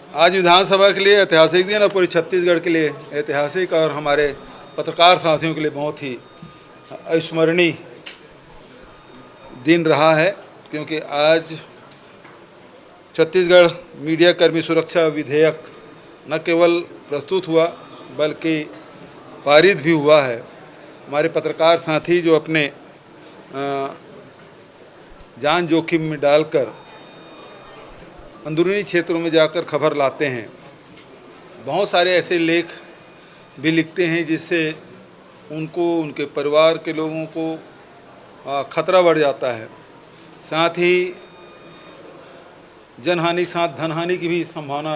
आज विधानसभा के लिए ऐतिहासिक दिन और पूरे छत्तीसगढ़ के लिए ऐतिहासिक और हमारे पत्रकार साथियों के लिए बहुत ही अविस्मरणीय दिन रहा है, क्योंकि आज छत्तीसगढ़ मीडिया कर्मी सुरक्षा विधेयक न केवल प्रस्तुत हुआ बल्कि पारित भी हुआ है। हमारे पत्रकार साथी जो अपने जान जोखिम में डालकर अंदरूनी क्षेत्रों में जाकर खबर लाते हैं, बहुत सारे ऐसे लेख भी लिखते हैं जिससे उनको, उनके परिवार के लोगों को खतरा बढ़ जाता है। साथ ही जनहानि के साथ धनहानि की भी संभावना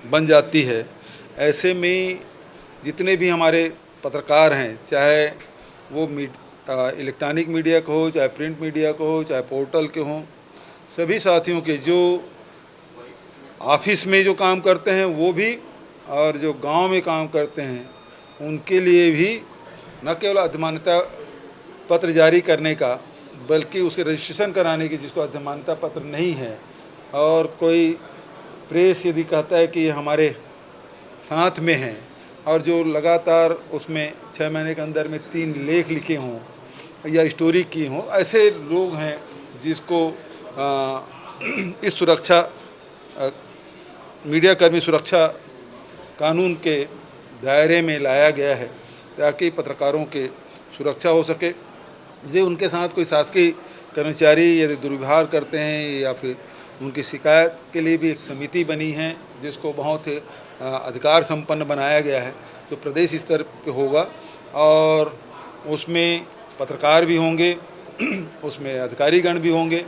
बन जाती है। ऐसे में जितने भी हमारे पत्रकार हैं, चाहे वो इलेक्ट्रॉनिक मीडिया को हो, चाहे प्रिंट मीडिया को हो, चाहे पोर्टल के हों, सभी साथियों के जो ऑफिस में जो काम करते हैं वो भी और जो गांव में काम करते हैं उनके लिए भी न केवल अधिमान्यता पत्र जारी करने का बल्कि उसे रजिस्ट्रेशन कराने की, जिसको अधिमान्यता पत्र नहीं है, और कोई प्रेस यदि कहता है कि ये हमारे साथ में है और जो लगातार उसमें 6 महीने के अंदर में 3 लेख लिखे हों या स्टोरी की हों, ऐसे लोग हैं जिसको इस सुरक्षा मीडिया कर्मी सुरक्षा कानून के दायरे में लाया गया है ताकि पत्रकारों के सुरक्षा हो सके। जे उनके साथ कोई शासकीय कर्मचारी यदि दुर्व्यवहार करते हैं या फिर उनकी शिकायत के लिए भी एक समिति बनी है जिसको बहुत अधिकार संपन्न बनाया गया है, जो प्रदेश स्तर पे होगा और उसमें पत्रकार भी होंगे, उसमें अधिकारीगण भी होंगे।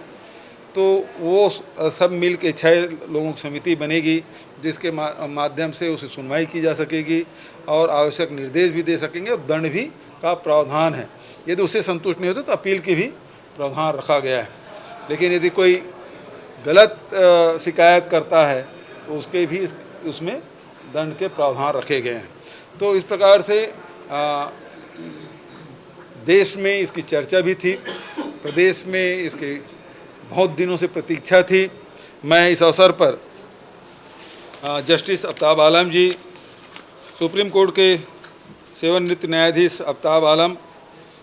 तो वो सब मिल के 6 लोगों की समिति बनेगी जिसके माध्यम से उसे सुनवाई की जा सकेगी और आवश्यक निर्देश भी दे सकेंगे और दंड भी का प्रावधान है। यदि उससे संतुष्ट नहीं होता तो अपील की भी प्रावधान रखा गया है। लेकिन यदि कोई गलत शिकायत करता है तो उसके भी उसमें दंड के प्रावधान रखे गए हैं। तो इस प्रकार से देश में इसकी चर्चा भी थी, प्रदेश में इसकी बहुत दिनों से प्रतीक्षा थी। मैं इस अवसर पर जस्टिस आफ्ताब आलम जी, सुप्रीम कोर्ट के सेवानिवृत्त न्यायाधीश आफ्ताब आलम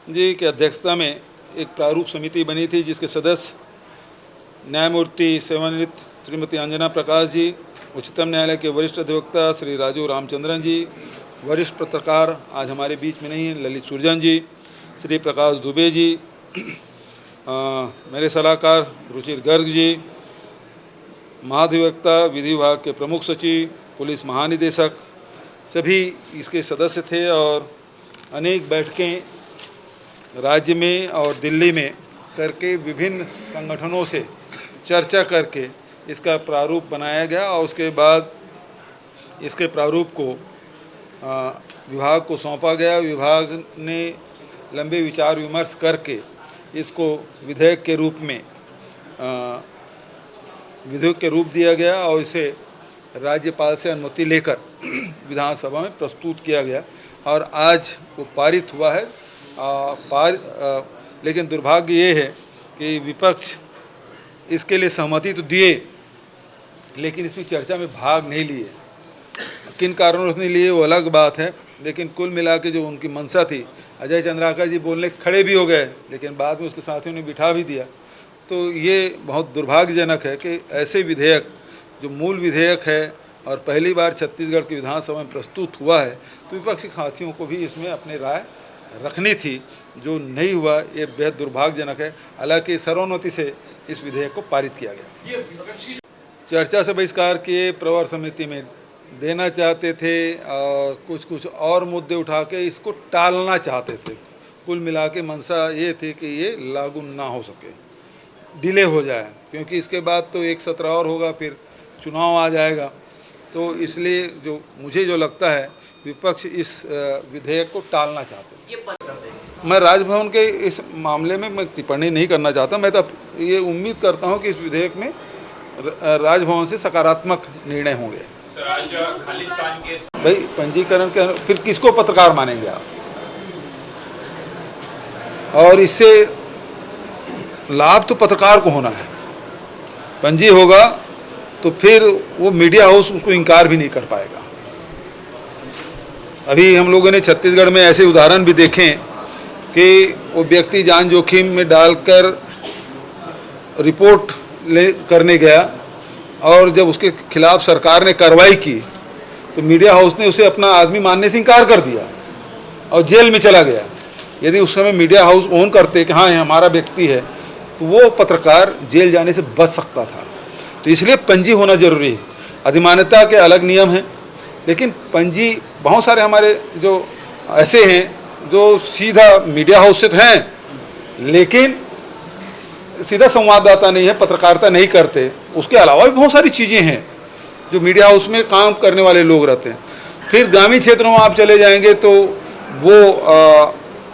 जी की अध्यक्षता में एक प्रारूप समिति बनी थी जिसके सदस्य न्यायमूर्ति सेवानिवृत्त श्रीमती अंजना प्रकाश जी, उच्चतम न्यायालय के वरिष्ठ अधिवक्ता श्री राजू रामचंद्रन जी, वरिष्ठ पत्रकार आज हमारे बीच में नहीं हैं ललित सुरजन जी, श्री प्रकाश दुबे जी, मेरे सलाहकार रुचिर गर्ग जी, महाधिवक्ता विधि विभाग के प्रमुख सचिव, पुलिस महानिदेशक, सभी इसके सदस्य थे और अनेक बैठकें राज्य में और दिल्ली में करके विभिन्न संगठनों से चर्चा करके इसका प्रारूप बनाया गया और उसके बाद इसके प्रारूप को विभाग को सौंपा गया। विभाग ने लंबे विचार विमर्श करके इसको विधेयक के रूप में विधेयक के रूप दिया गया और इसे राज्यपाल से अनुमति लेकर विधानसभा में प्रस्तुत किया गया और आज वो पारित हुआ है। लेकिन दुर्भाग्य ये है कि विपक्ष इसके लिए सहमति तो दिए लेकिन इसमें चर्चा में भाग नहीं लिए। किन कारणों से नहीं लिए वो अलग बात है, लेकिन कुल मिला के जो उनकी मंशा थी, अजय चंद्राकर जी बोलने खड़े भी हो गए लेकिन बाद में उसके साथियों ने बिठा भी दिया। तो ये बहुत दुर्भाग्यजनक है कि ऐसे विधेयक जो मूल विधेयक है और पहली बार छत्तीसगढ़ की विधानसभा में प्रस्तुत हुआ है तो विपक्षी साथियों को भी इसमें अपनी राय रखनी थी, जो नहीं हुआ। ये बेहद दुर्भाग्यजनक है। हालांकि सर्वोन्नति से इस विधेयक को पारित किया गया। चर्चा से बहिष्कार किए, प्रवर समिति में देना चाहते थे और कुछ और मुद्दे उठा के इसको टालना चाहते थे। कुल मिला के मंशा ये थी कि ये लागू ना हो सके, डिले हो जाए, क्योंकि इसके बाद तो एक सत्र और होगा, फिर चुनाव आ जाएगा। तो इसलिए जो मुझे जो लगता है विपक्ष इस विधेयक को टालना चाहते थे। मैं राजभवन के इस मामले में मैं टिप्पणी नहीं करना चाहता। मैं तो ये उम्मीद करता हूँ कि इस विधेयक में राजभवन से सकारात्मक निर्णय होंगे। भाई पंजीकरण के फिर किसको पत्रकार मानेंगे आप? और इससे लाभ तो पत्रकार को होना है। पंजी होगा तो फिर वो मीडिया हाउस उसको इनकार भी नहीं कर पाएगा। अभी हम लोगों ने छत्तीसगढ़ में ऐसे उदाहरण भी देखे कि वो व्यक्ति जान जोखिम में डालकर रिपोर्ट करने गया और जब उसके खिलाफ सरकार ने कार्रवाई की तो मीडिया हाउस ने उसे अपना आदमी मानने से इनकार कर दिया और जेल में चला गया। यदि उस समय मीडिया हाउस ओन करते कि हाँ ये हमारा व्यक्ति है तो वो पत्रकार जेल जाने से बच सकता था। तो इसलिए पंजी होना जरूरी है। अधिमान्यता के अलग नियम हैं, लेकिन पंजी बहुत सारे हमारे जो ऐसे हैं जो सीधा मीडिया हाउस से हैं लेकिन सीधा संवाददाता नहीं है, पत्रकारिता नहीं करते। उसके अलावा भी बहुत सारी चीज़ें हैं जो मीडिया हाउस में काम करने वाले लोग रहते हैं। फिर ग्रामीण क्षेत्रों में आप चले जाएंगे तो वो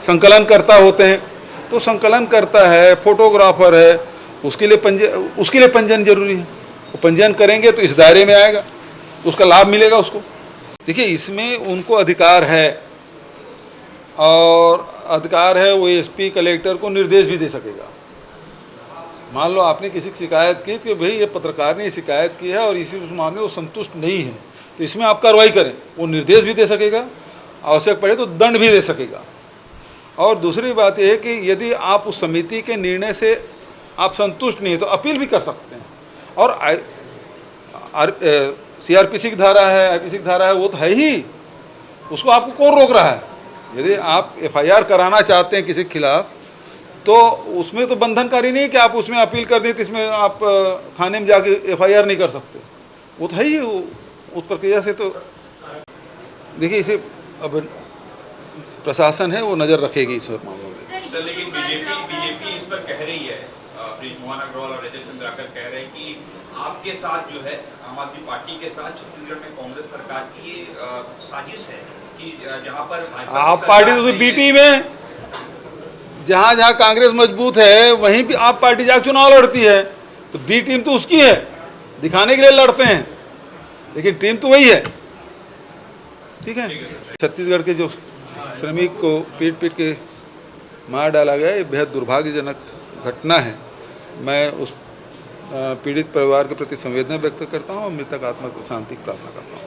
संकलन करता होते हैं, तो संकलन करता है, फोटोग्राफर है, उसके लिए पंजीयन जरूरी है। वो पंजीयन करेंगे तो इस दायरे में आएगा, उसका लाभ मिलेगा उसको। देखिए इसमें उनको अधिकार है और अधिकार है वो एसपी कलेक्टर को निर्देश भी दे सकेगा। मान लो आपने किसी की शिकायत की कि भाई ये पत्रकार ने शिकायत की है और इसी उस मामले में वो संतुष्ट नहीं है तो इसमें आप कार्रवाई करें, वो निर्देश भी दे सकेगा, आवश्यक पड़े तो दंड भी दे सकेगा। और दूसरी बात यह है कि यदि आप उस समिति के निर्णय से आप संतुष्ट नहीं है तो अपील भी कर सकते हैं। और सीआरपीसी की धारा है, आईपीसी की धारा है, वो तो है ही, उसको आपको कौन रोक रहा है। यदि आप एफआईआर कराना चाहते हैं किसी के खिलाफ तो उसमें तो बंधनकारी नहीं है कि आप उसमें अपील कर दें तो इसमें आप थाने में जाके एफआईआर नहीं कर सकते, वो तो है ही। उस प्रक्रिया से तो देखिए इसे अब प्रशासन है वो नज़र रखेगी इस मामलों में। सर लेकिन बीजेपी इस पर कह रही है, ब्रिजमोहन अग्रवाल और रजत चंद्राकर कह रहे हैं कि आपके साथ जो है आम आदमी पार्टी के साथ छत्तीसगढ़ में कांग्रेस सरकार की ये साजिश है कि जहां पर आप पार्टी तो बी टीम है, जहाँ जहाँ कांग्रेस मजबूत है वहीं पे आप पार्टी जाकर चुनाव लड़ती है, तो बी टीम तो उसकी है, दिखाने के लिए लड़ते हैं, लेकिन टीम तो वही है। ठीक है। छत्तीसगढ़ के जो श्रमिक को पीट पीट के मार डाला गया, ये बेहद दुर्भाग्यजनक घटना है। मैं उस पीड़ित परिवार के प्रति संवेदना व्यक्त करता हूँ और मृतक आत्मा को शांति की प्रार्थना करता हूँ।